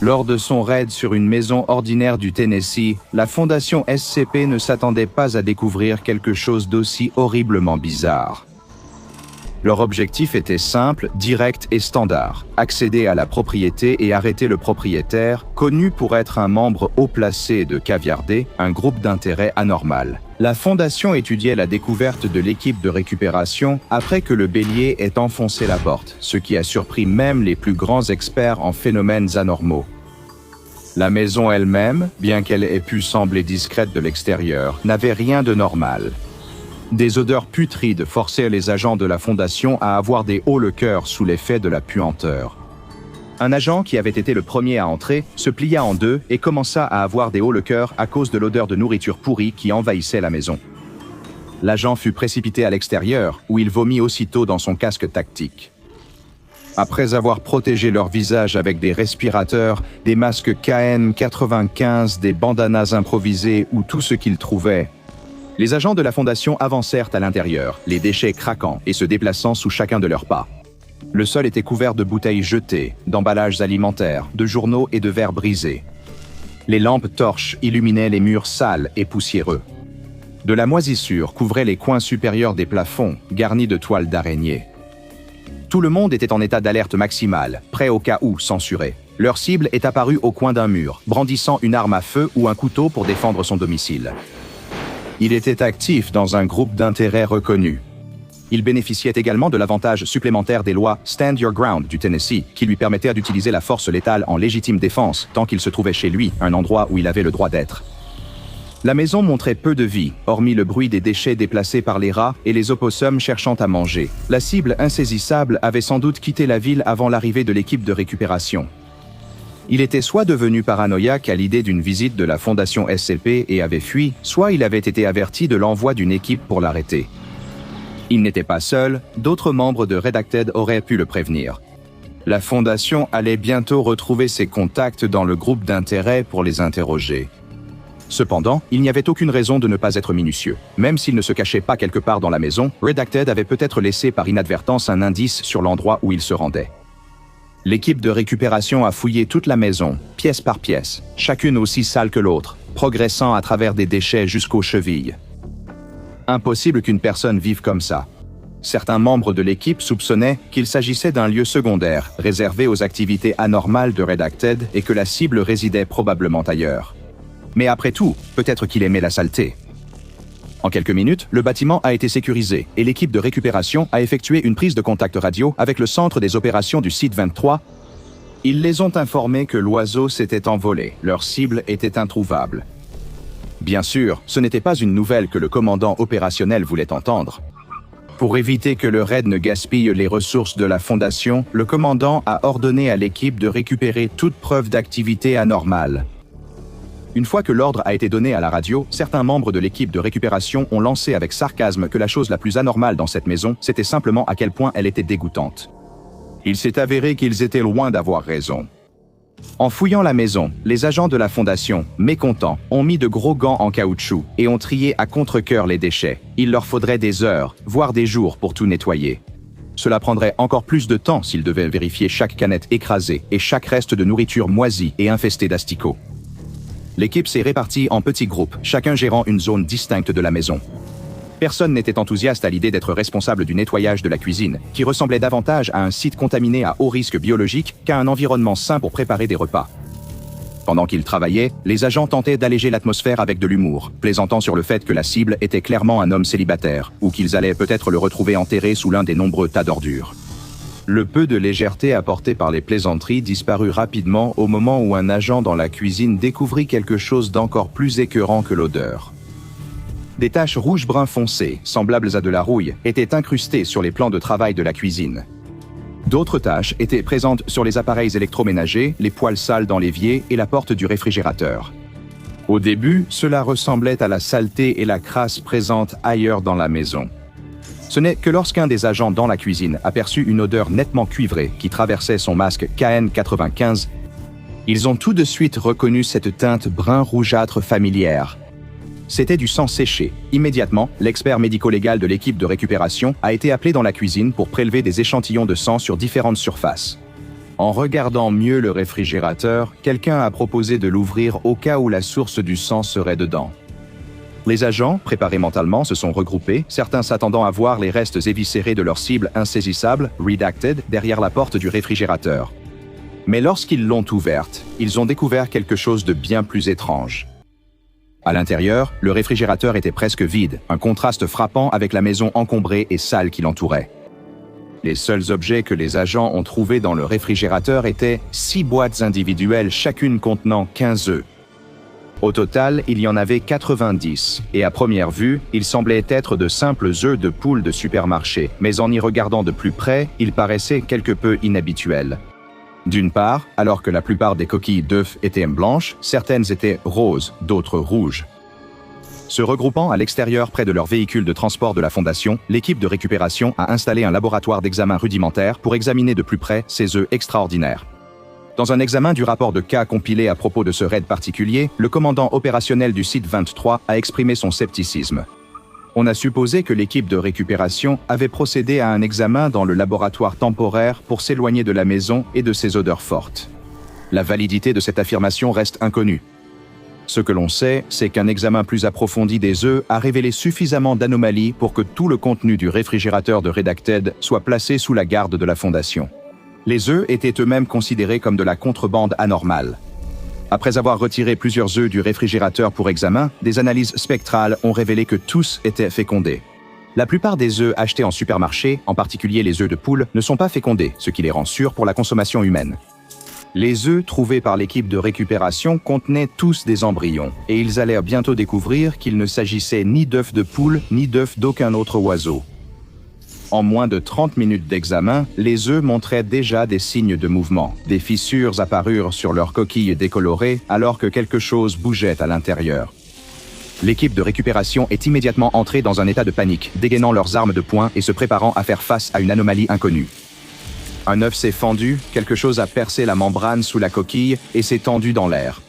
Lors de son raid sur une maison ordinaire du Tennessee, la Fondation SCP ne s'attendait pas à découvrir quelque chose d'aussi horriblement bizarre. Leur objectif était simple, direct et standard: accéder à la propriété et arrêter le propriétaire, connu pour être un membre haut placé de Caviardé, un groupe d'intérêt anormal. La Fondation étudiait la découverte de l'équipe de récupération après que le bélier ait enfoncé la porte, ce qui a surpris même les plus grands experts en phénomènes anormaux. La maison elle-même, bien qu'elle ait pu sembler discrète de l'extérieur, n'avait rien de normal. Des odeurs putrides forçaient les agents de la Fondation à avoir des hauts le cœur sous l'effet de la puanteur. Un agent qui avait été le premier à entrer se plia en deux et commença à avoir des hauts le cœur à cause de l'odeur de nourriture pourrie qui envahissait la maison. L'agent fut précipité à l'extérieur, où il vomit aussitôt dans son casque tactique. Après avoir protégé leur visage avec des respirateurs, des masques KN95, des bandanas improvisés ou tout ce qu'ils trouvaient, les agents de la Fondation avancèrent à l'intérieur, les déchets craquant et se déplaçant sous chacun de leurs pas. Le sol était couvert de bouteilles jetées, d'emballages alimentaires, de journaux et de verres brisés. Les lampes torches illuminaient les murs sales et poussiéreux. De la moisissure couvrait les coins supérieurs des plafonds, garnis de toiles d'araignée. Tout le monde était en état d'alerte maximale, prêt au cas où censuré. Leur cible est apparue au coin d'un mur, brandissant une arme à feu ou un couteau pour défendre son domicile. Il était actif dans un groupe d'intérêt reconnu. Il bénéficiait également de l'avantage supplémentaire des lois Stand Your Ground du Tennessee, qui lui permettaient d'utiliser la force létale en légitime défense tant qu'il se trouvait chez lui, un endroit où il avait le droit d'être. La maison montrait peu de vie, hormis le bruit des déchets déplacés par les rats et les opossums cherchant à manger. La cible insaisissable avait sans doute quitté la ville avant l'arrivée de l'équipe de récupération. Il était soit devenu paranoïaque à l'idée d'une visite de la Fondation SCP et avait fui, soit il avait été averti de l'envoi d'une équipe pour l'arrêter. Il n'était pas seul, d'autres membres de Redacted auraient pu le prévenir. La Fondation allait bientôt retrouver ses contacts dans le groupe d'intérêt pour les interroger. Cependant, il n'y avait aucune raison de ne pas être minutieux. Même s'il ne se cachait pas quelque part dans la maison, Redacted avait peut-être laissé par inadvertance un indice sur l'endroit où il se rendait. L'équipe de récupération a fouillé toute la maison, pièce par pièce, chacune aussi sale que l'autre, progressant à travers des déchets jusqu'aux chevilles. Impossible qu'une personne vive comme ça. Certains membres de l'équipe soupçonnaient qu'il s'agissait d'un lieu secondaire, réservé aux activités anormales de Redacted et que la cible résidait probablement ailleurs. Mais après tout, peut-être qu'il aimait la saleté. En quelques minutes, le bâtiment a été sécurisé et l'équipe de récupération a effectué une prise de contact radio avec le centre des opérations du site 23. Ils les ont informés que l'oiseau s'était envolé, leur cible était introuvable. Bien sûr, ce n'était pas une nouvelle que le commandant opérationnel voulait entendre. Pour éviter que le raid ne gaspille les ressources de la Fondation, le commandant a ordonné à l'équipe de récupérer toute preuve d'activité anormale. Une fois que l'ordre a été donné à la radio, certains membres de l'équipe de récupération ont lancé avec sarcasme que la chose la plus anormale dans cette maison, c'était simplement à quel point elle était dégoûtante. Il s'est avéré qu'ils étaient loin d'avoir raison. En fouillant la maison, les agents de la Fondation, mécontents, ont mis de gros gants en caoutchouc et ont trié à contre-cœur les déchets. Il leur faudrait des heures, voire des jours pour tout nettoyer. Cela prendrait encore plus de temps s'ils devaient vérifier chaque canette écrasée et chaque reste de nourriture moisie et infestée d'asticots. L'équipe s'est répartie en petits groupes, chacun gérant une zone distincte de la maison. Personne n'était enthousiaste à l'idée d'être responsable du nettoyage de la cuisine, qui ressemblait davantage à un site contaminé à haut risque biologique qu'à un environnement sain pour préparer des repas. Pendant qu'ils travaillaient, les agents tentaient d'alléger l'atmosphère avec de l'humour, plaisantant sur le fait que la cible était clairement un homme célibataire, ou qu'ils allaient peut-être le retrouver enterré sous l'un des nombreux tas d'ordures. Le peu de légèreté apporté par les plaisanteries disparut rapidement au moment où un agent dans la cuisine découvrit quelque chose d'encore plus écœurant que l'odeur. Des taches rouge-brun foncé, semblables à de la rouille, étaient incrustées sur les plans de travail de la cuisine. D'autres taches étaient présentes sur les appareils électroménagers, les poêles sales dans l'évier et la porte du réfrigérateur. Au début, cela ressemblait à la saleté et la crasse présentes ailleurs dans la maison. Ce n'est que lorsqu'un des agents dans la cuisine aperçut une odeur nettement cuivrée qui traversait son masque KN95, ils ont tout de suite reconnu cette teinte brun rougeâtre familière. C'était du sang séché. Immédiatement, l'expert médico-légal de l'équipe de récupération a été appelé dans la cuisine pour prélever des échantillons de sang sur différentes surfaces. En regardant mieux le réfrigérateur, quelqu'un a proposé de l'ouvrir au cas où la source du sang serait dedans. Les agents, préparés mentalement, se sont regroupés, certains s'attendant à voir les restes éviscérés de leur cible insaisissable, redacted, derrière la porte du réfrigérateur. Mais lorsqu'ils l'ont ouverte, ils ont découvert quelque chose de bien plus étrange. À l'intérieur, le réfrigérateur était presque vide, un contraste frappant avec la maison encombrée et sale qui l'entourait. Les seuls objets que les agents ont trouvés dans le réfrigérateur étaient 6 boîtes individuelles, chacune contenant 15 œufs. Au total, il y en avait 90, et à première vue, ils semblaient être de simples œufs de poule de supermarché, mais en y regardant de plus près, ils paraissaient quelque peu inhabituels. D'une part, alors que la plupart des coquilles d'œufs étaient blanches, certaines étaient roses, d'autres rouges. Se regroupant à l'extérieur près de leur véhicule de transport de la Fondation, l'équipe de récupération a installé un laboratoire d'examen rudimentaire pour examiner de plus près ces œufs extraordinaires. Dans un examen du rapport de cas compilé à propos de ce raid particulier, le commandant opérationnel du site 23 a exprimé son scepticisme. On a supposé que l'équipe de récupération avait procédé à un examen dans le laboratoire temporaire pour s'éloigner de la maison et de ses odeurs fortes. La validité de cette affirmation reste inconnue. Ce que l'on sait, c'est qu'un examen plus approfondi des œufs a révélé suffisamment d'anomalies pour que tout le contenu du réfrigérateur de Redacted soit placé sous la garde de la Fondation. Les œufs étaient eux-mêmes considérés comme de la contrebande anormale. Après avoir retiré plusieurs œufs du réfrigérateur pour examen, des analyses spectrales ont révélé que tous étaient fécondés. La plupart des œufs achetés en supermarché, en particulier les œufs de poule, ne sont pas fécondés, ce qui les rend sûrs pour la consommation humaine. Les œufs trouvés par l'équipe de récupération contenaient tous des embryons, et ils allèrent bientôt découvrir qu'il ne s'agissait ni d'œufs de poule, ni d'œufs d'aucun autre oiseau. En moins de 30 minutes d'examen, les œufs montraient déjà des signes de mouvement. Des fissures apparurent sur leurs coquilles décolorées alors que quelque chose bougeait à l'intérieur. L'équipe de récupération est immédiatement entrée dans un état de panique, dégainant leurs armes de poing et se préparant à faire face à une anomalie inconnue. Un œuf s'est fendu, quelque chose a percé la membrane sous la coquille et s'est tendu dans l'air.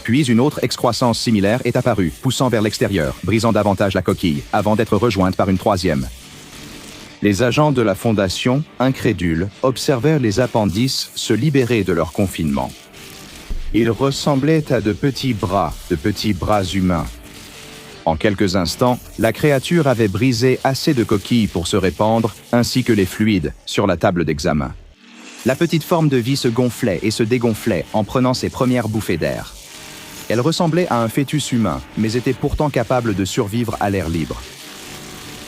Puis une autre excroissance similaire est apparue, poussant vers l'extérieur, brisant davantage la coquille, avant d'être rejointe par une troisième. Les agents de la Fondation, incrédules, observèrent les appendices se libérer de leur confinement. Ils ressemblaient à de petits bras humains. En quelques instants, la créature avait brisé assez de coquilles pour se répandre, ainsi que les fluides, sur la table d'examen. La petite forme de vie se gonflait et se dégonflait en prenant ses premières bouffées d'air. Elle ressemblait à un fœtus humain, mais était pourtant capable de survivre à l'air libre.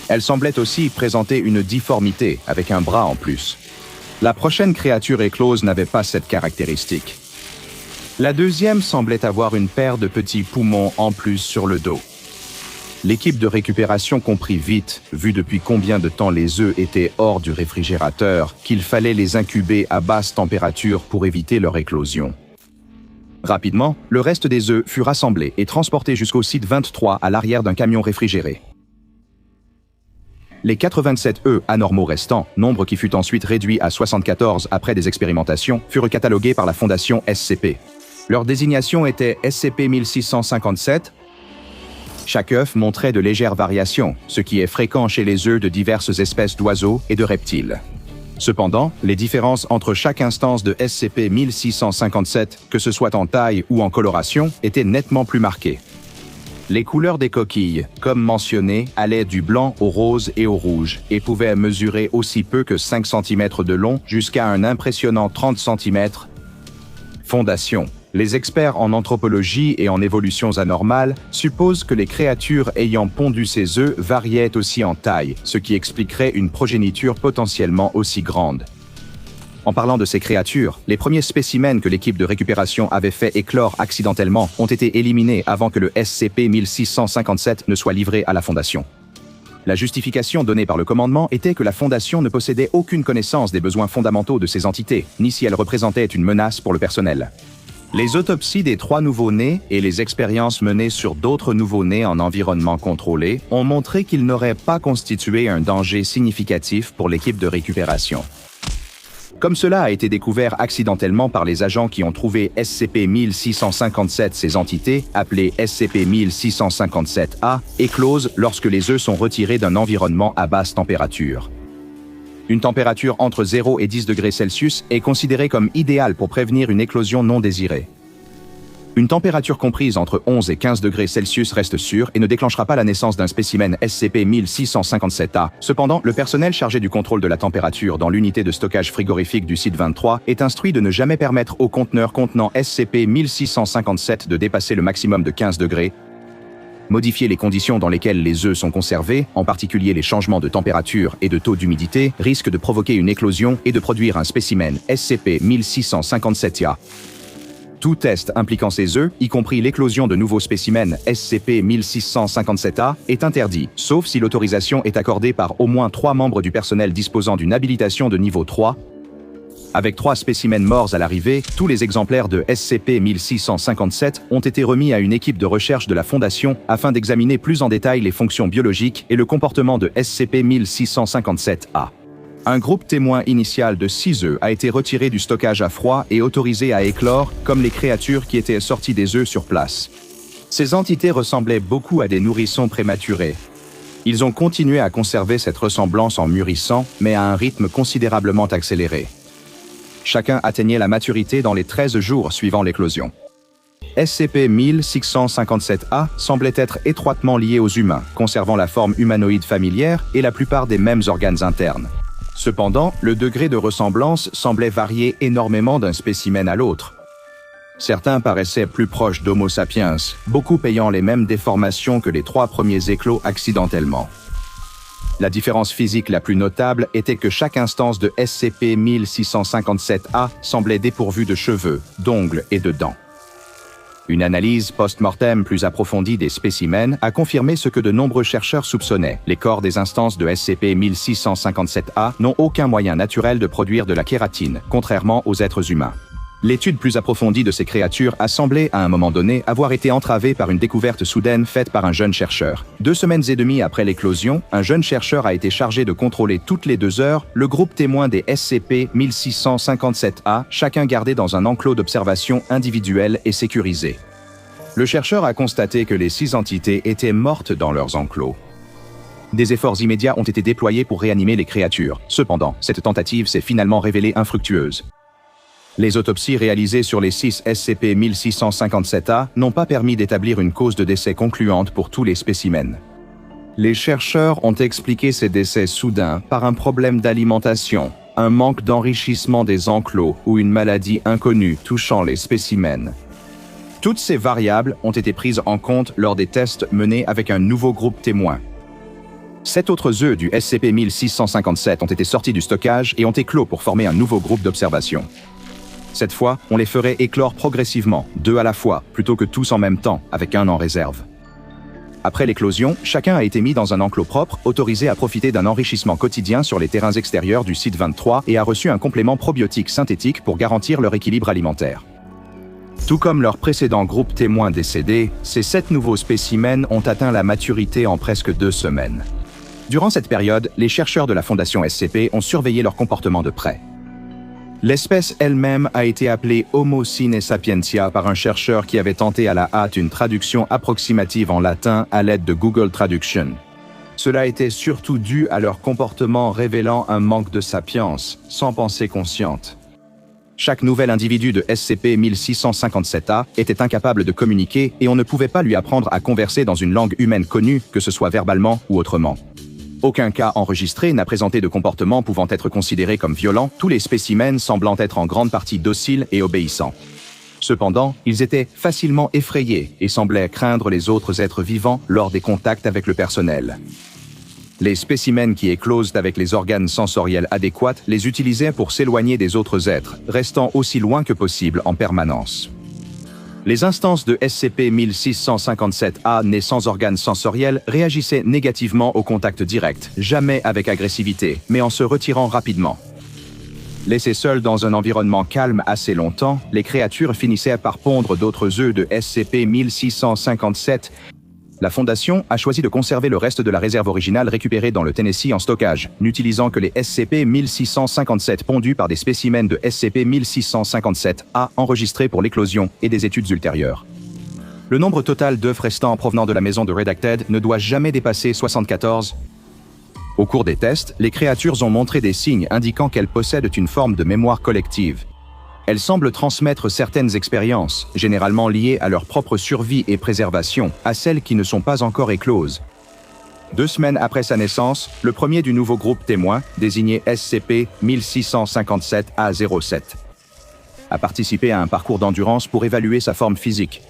Elle semblait aussi présenter une difformité, avec un bras en plus. La prochaine créature éclose n'avait pas cette caractéristique. La deuxième semblait avoir une paire de petits poumons en plus sur le dos. L'équipe de récupération comprit vite, vu depuis combien de temps les œufs étaient hors du réfrigérateur, qu'il fallait les incuber à basse température pour éviter leur éclosion. Rapidement, le reste des œufs fut rassemblé et transporté jusqu'au site 23 à l'arrière d'un camion réfrigéré. Les 87 œufs anormaux restants, nombre qui fut ensuite réduit à 74 après des expérimentations, furent catalogués par la Fondation SCP. Leur désignation était SCP-1657. Chaque œuf montrait de légères variations, ce qui est fréquent chez les œufs de diverses espèces d'oiseaux et de reptiles. Cependant, les différences entre chaque instance de SCP-1657, que ce soit en taille ou en coloration, étaient nettement plus marquées. Les couleurs des coquilles, comme mentionné, allaient du blanc au rose et au rouge et pouvaient mesurer aussi peu que 5 cm de long jusqu'à un impressionnant 30 cm. Fondation. Les experts en anthropologie et en évolutions anormales supposent que les créatures ayant pondu ces œufs variaient aussi en taille, ce qui expliquerait une progéniture potentiellement aussi grande. En parlant de ces créatures, les premiers spécimens que l'équipe de récupération avait fait éclore accidentellement ont été éliminés avant que le SCP-1657 ne soit livré à la Fondation. La justification donnée par le commandement était que la Fondation ne possédait aucune connaissance des besoins fondamentaux de ces entités, ni si elles représentaient une menace pour le personnel. Les autopsies des 3 nouveau-nés et les expériences menées sur d'autres nouveau-nés en environnement contrôlé ont montré qu'ils n'auraient pas constitué un danger significatif pour l'équipe de récupération. Comme cela a été découvert accidentellement par les agents qui ont trouvé SCP-1657, ces entités, appelées SCP-1657-A, éclosent lorsque les œufs sont retirés d'un environnement à basse température. Une température entre 0 et 10 degrés Celsius est considérée comme idéale pour prévenir une éclosion non désirée. Une température comprise entre 11 et 15 degrés Celsius reste sûre et ne déclenchera pas la naissance d'un spécimen SCP-1657-A. Cependant, le personnel chargé du contrôle de la température dans l'unité de stockage frigorifique du site 23 est instruit de ne jamais permettre au conteneur contenant SCP-1657 de dépasser le maximum de 15 degrés. Modifier les conditions dans lesquelles les œufs sont conservés, en particulier les changements de température et de taux d'humidité, risque de provoquer une éclosion et de produire un spécimen SCP-1657-A. Tout test impliquant ces œufs, y compris l'éclosion de nouveaux spécimens SCP-1657-A, est interdit, sauf si l'autorisation est accordée par au moins 3 membres du personnel disposant d'une habilitation de niveau 3. Avec 3 spécimens morts à l'arrivée, tous les exemplaires de SCP-1657 ont été remis à une équipe de recherche de la Fondation afin d'examiner plus en détail les fonctions biologiques et le comportement de SCP-1657-A. Un groupe témoin initial de 6 œufs a été retiré du stockage à froid et autorisé à éclore, comme les créatures qui étaient sorties des œufs sur place. Ces entités ressemblaient beaucoup à des nourrissons prématurés. Ils ont continué à conserver cette ressemblance en mûrissant, mais à un rythme considérablement accéléré. Chacun atteignait la maturité dans les 13 jours suivant l'éclosion. SCP-1657-A semblait être étroitement lié aux humains, conservant la forme humanoïde familière et la plupart des mêmes organes internes. Cependant, le degré de ressemblance semblait varier énormément d'un spécimen à l'autre. Certains paraissaient plus proches d'Homo sapiens, beaucoup ayant les mêmes déformations que les 3 premiers éclos accidentellement. La différence physique la plus notable était que chaque instance de SCP-1657-A semblait dépourvue de cheveux, d'ongles et de dents. Une analyse post-mortem plus approfondie des spécimens a confirmé ce que de nombreux chercheurs soupçonnaient. Les corps des instances de SCP-1657-A n'ont aucun moyen naturel de produire de la kératine, contrairement aux êtres humains. L'étude plus approfondie de ces créatures a semblé, à un moment donné, avoir été entravée par une découverte soudaine faite par un jeune chercheur. 2 semaines et demie après l'éclosion, un jeune chercheur a été chargé de contrôler toutes les 2 heures le groupe témoin des SCP-1657-A, chacun gardé dans un enclos d'observation individuel et sécurisé. Le chercheur a constaté que les 6 entités étaient mortes dans leurs enclos. Des efforts immédiats ont été déployés pour réanimer les créatures. Cependant, cette tentative s'est finalement révélée infructueuse. Les autopsies réalisées sur les 6 SCP-1657-A n'ont pas permis d'établir une cause de décès concluante pour tous les spécimens. Les chercheurs ont expliqué ces décès soudains par un problème d'alimentation, un manque d'enrichissement des enclos ou une maladie inconnue touchant les spécimens. Toutes ces variables ont été prises en compte lors des tests menés avec un nouveau groupe témoin. 7 autres œufs du SCP-1657 ont été sortis du stockage et ont éclos pour former un nouveau groupe d'observation. Cette fois, on les ferait éclore progressivement, 2 à la fois, plutôt que tous en même temps, avec un en réserve. Après l'éclosion, chacun a été mis dans un enclos propre, autorisé à profiter d'un enrichissement quotidien sur les terrains extérieurs du site 23 et a reçu un complément probiotique synthétique pour garantir leur équilibre alimentaire. Tout comme leur précédent groupe témoin décédé, ces 7 nouveaux spécimens ont atteint la maturité en presque 2 semaines. Durant cette période, les chercheurs de la Fondation SCP ont surveillé leur comportement de près. L'espèce elle-même a été appelée Homo sapientia par un chercheur qui avait tenté à la hâte une traduction approximative en latin à l'aide de Google Traduction. Cela était surtout dû à leur comportement révélant un manque de sapience, sans pensée consciente. Chaque nouvel individu de SCP-1657-A était incapable de communiquer et on ne pouvait pas lui apprendre à converser dans une langue humaine connue, que ce soit verbalement ou autrement. Aucun cas enregistré n'a présenté de comportement pouvant être considéré comme violent, tous les spécimens semblant être en grande partie dociles et obéissants. Cependant, ils étaient facilement effrayés et semblaient craindre les autres êtres vivants lors des contacts avec le personnel. Les spécimens qui éclosent avec les organes sensoriels adéquats les utilisaient pour s'éloigner des autres êtres, restant aussi loin que possible en permanence. Les instances de SCP-1657-A nées sans organes sensoriels réagissaient négativement au contact direct, jamais avec agressivité, mais en se retirant rapidement. Laissées seules dans un environnement calme assez longtemps, les créatures finissaient par pondre d'autres œufs de SCP-1657. La Fondation a choisi de conserver le reste de la réserve originale récupérée dans le Tennessee en stockage, n'utilisant que les SCP-1657 pondus par des spécimens de SCP-1657-A enregistrés pour l'éclosion et des études ultérieures. Le nombre total d'œufs restants provenant de la maison de Redacted ne doit jamais dépasser 74. Au cours des tests, les créatures ont montré des signes indiquant qu'elles possèdent une forme de mémoire collective. Elles semblent transmettre certaines expériences, généralement liées à leur propre survie et préservation, à celles qui ne sont pas encore écloses. 2 semaines après sa naissance, le premier du nouveau groupe témoin, désigné SCP-1657-A07, a participé à un parcours d'endurance pour évaluer sa forme physique.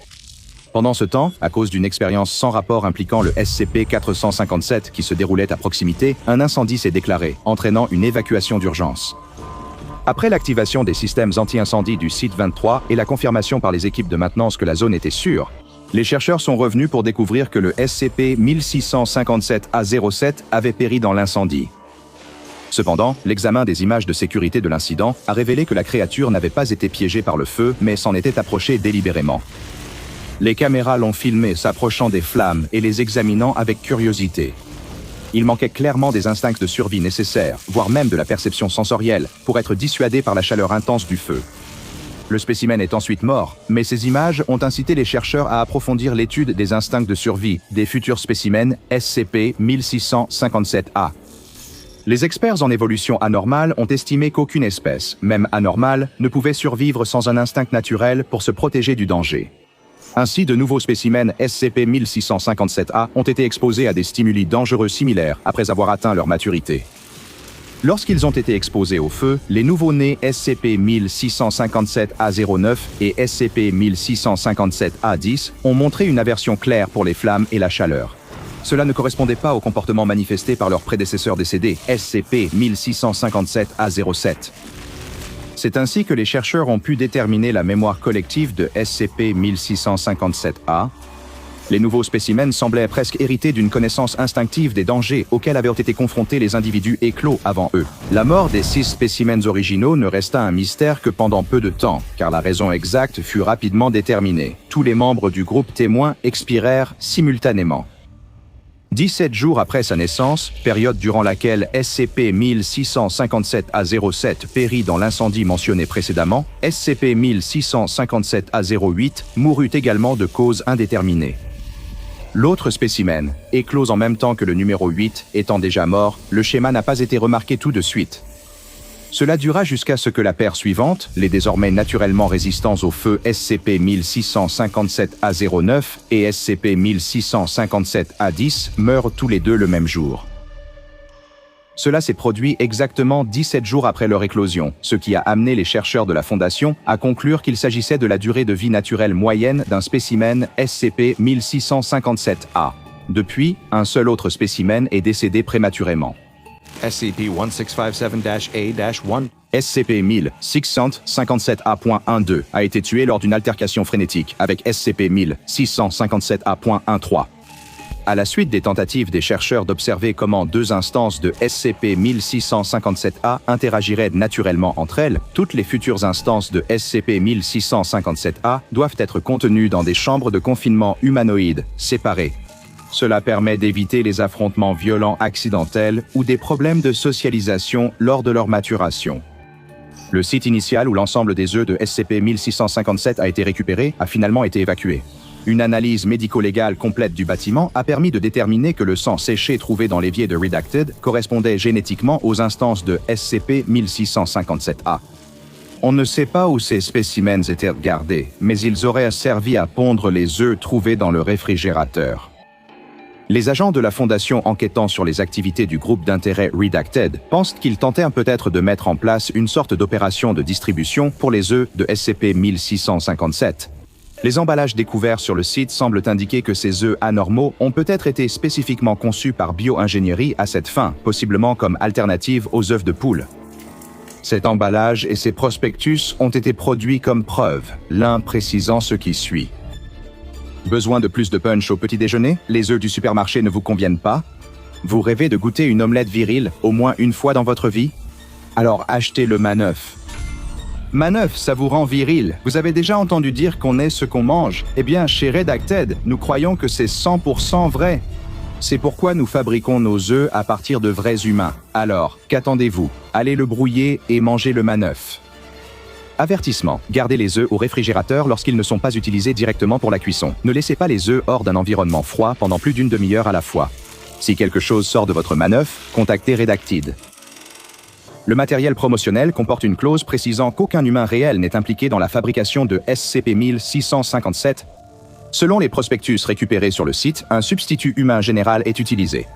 Pendant ce temps, à cause d'une expérience sans rapport impliquant le SCP-457 qui se déroulait à proximité, un incendie s'est déclaré, entraînant une évacuation d'urgence. Après l'activation des systèmes anti-incendie du site 23 et la confirmation par les équipes de maintenance que la zone était sûre, les chercheurs sont revenus pour découvrir que le SCP-1657-A07 avait péri dans l'incendie. Cependant, l'examen des images de sécurité de l'incident a révélé que la créature n'avait pas été piégée par le feu, mais s'en était approchée délibérément. Les caméras l'ont filmé s'approchant des flammes et les examinant avec curiosité. Il manquait clairement des instincts de survie nécessaires, voire même de la perception sensorielle, pour être dissuadé par la chaleur intense du feu. Le spécimen est ensuite mort, mais ces images ont incité les chercheurs à approfondir l'étude des instincts de survie des futurs spécimens SCP-1657-A. Les experts en évolution anormale ont estimé qu'aucune espèce, même anormale, ne pouvait survivre sans un instinct naturel pour se protéger du danger. Ainsi, de nouveaux spécimens SCP-1657-A ont été exposés à des stimuli dangereux similaires après avoir atteint leur maturité. Lorsqu'ils ont été exposés au feu, les nouveaux-nés SCP-1657-A09 et SCP-1657-A10 ont montré une aversion claire pour les flammes et la chaleur. Cela ne correspondait pas au comportement manifesté par leurs prédécesseurs décédés, SCP-1657-A07. C'est ainsi que les chercheurs ont pu déterminer la mémoire collective de SCP-1657-A. Les nouveaux spécimens semblaient presque hérités d'une connaissance instinctive des dangers auxquels avaient été confrontés les individus éclos avant eux. La mort des 6 spécimens originaux ne resta un mystère que pendant peu de temps, car la raison exacte fut rapidement déterminée. Tous les membres du groupe témoin expirèrent simultanément. 17 jours après sa naissance, période durant laquelle SCP-1657-A07 périt dans l'incendie mentionné précédemment, SCP-1657-A08 mourut également de cause indéterminée. L'autre spécimen, éclos en même temps que le numéro 8, étant déjà mort, le schéma n'a pas été remarqué tout de suite. Cela dura jusqu'à ce que la paire suivante, les désormais naturellement résistants au feu SCP-1657-A09 et SCP-1657-A10, meurent tous les deux le même jour. Cela s'est produit exactement 17 jours après leur éclosion, ce qui a amené les chercheurs de la Fondation à conclure qu'il s'agissait de la durée de vie naturelle moyenne d'un spécimen SCP-1657-A. Depuis, un seul autre spécimen est décédé prématurément. SCP-1657-A-1 SCP-1657-A.12 a été tué lors d'une altercation frénétique avec SCP-1657-A.13. À la suite des tentatives des chercheurs d'observer comment 2 instances de SCP-1657-A interagiraient naturellement entre elles, toutes les futures instances de SCP-1657-A doivent être contenues dans des chambres de confinement humanoïdes séparées. Cela permet d'éviter les affrontements violents accidentels ou des problèmes de socialisation lors de leur maturation. Le site initial où l'ensemble des œufs de SCP-1657 a été récupéré a finalement été évacué. Une analyse médico-légale complète du bâtiment a permis de déterminer que le sang séché trouvé dans l'évier de Redacted correspondait génétiquement aux instances de SCP-1657-A. On ne sait pas où ces spécimens étaient gardés, mais ils auraient servi à pondre les œufs trouvés dans le réfrigérateur. Les agents de la Fondation enquêtant sur les activités du groupe d'intérêt Redacted pensent qu'ils tentèrent peut-être de mettre en place une sorte d'opération de distribution pour les œufs de SCP-1657. Les emballages découverts sur le site semblent indiquer que ces œufs anormaux ont peut-être été spécifiquement conçus par bio-ingénierie à cette fin, possiblement comme alternative aux œufs de poule. Cet emballage et ces prospectus ont été produits comme preuve, l'un précisant ce qui suit. Besoin de plus de punch au petit déjeuner? Les œufs du supermarché ne vous conviennent pas? Vous rêvez de goûter une omelette virile au moins une fois dans votre vie? Alors achetez le Maneuf. Maneuf, ça vous rend viril. Vous avez déjà entendu dire qu'on est ce qu'on mange? Eh bien, chez Redacted, nous croyons que c'est 100% vrai. C'est pourquoi nous fabriquons nos œufs à partir de vrais humains. Alors, qu'attendez-vous? Allez le brouiller et mangez le Maneuf. Avertissement. Gardez les œufs au réfrigérateur lorsqu'ils ne sont pas utilisés directement pour la cuisson. Ne laissez pas les œufs hors d'un environnement froid pendant plus d'une demi-heure à la fois. Si quelque chose sort de votre manœuvre, contactez Redacted. Le matériel promotionnel comporte une clause précisant qu'aucun humain réel n'est impliqué dans la fabrication de SCP-1657. Selon les prospectus récupérés sur le site, un substitut humain général est utilisé.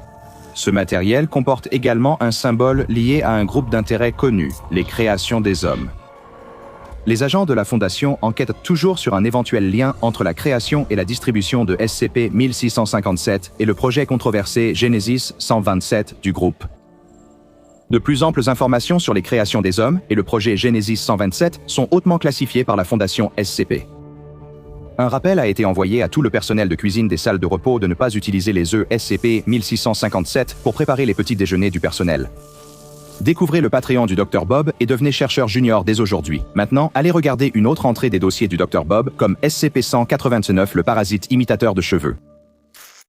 Ce matériel comporte également un symbole lié à un groupe d'intérêt connu, les créations des hommes. Les agents de la Fondation enquêtent toujours sur un éventuel lien entre la création et la distribution de SCP-1657 et le projet controversé Genesis 127 du groupe. De plus amples informations sur les créations des hommes et le projet Genesis 127 sont hautement classifiées par la Fondation SCP. Un rappel a été envoyé à tout le personnel de cuisine des salles de repos de ne pas utiliser les œufs SCP-1657 pour préparer les petits déjeuners du personnel. Découvrez le Patreon du Dr Bob et devenez chercheur junior dès aujourd'hui. Maintenant, allez regarder une autre entrée des dossiers du Dr Bob comme SCP-189, le parasite imitateur de cheveux.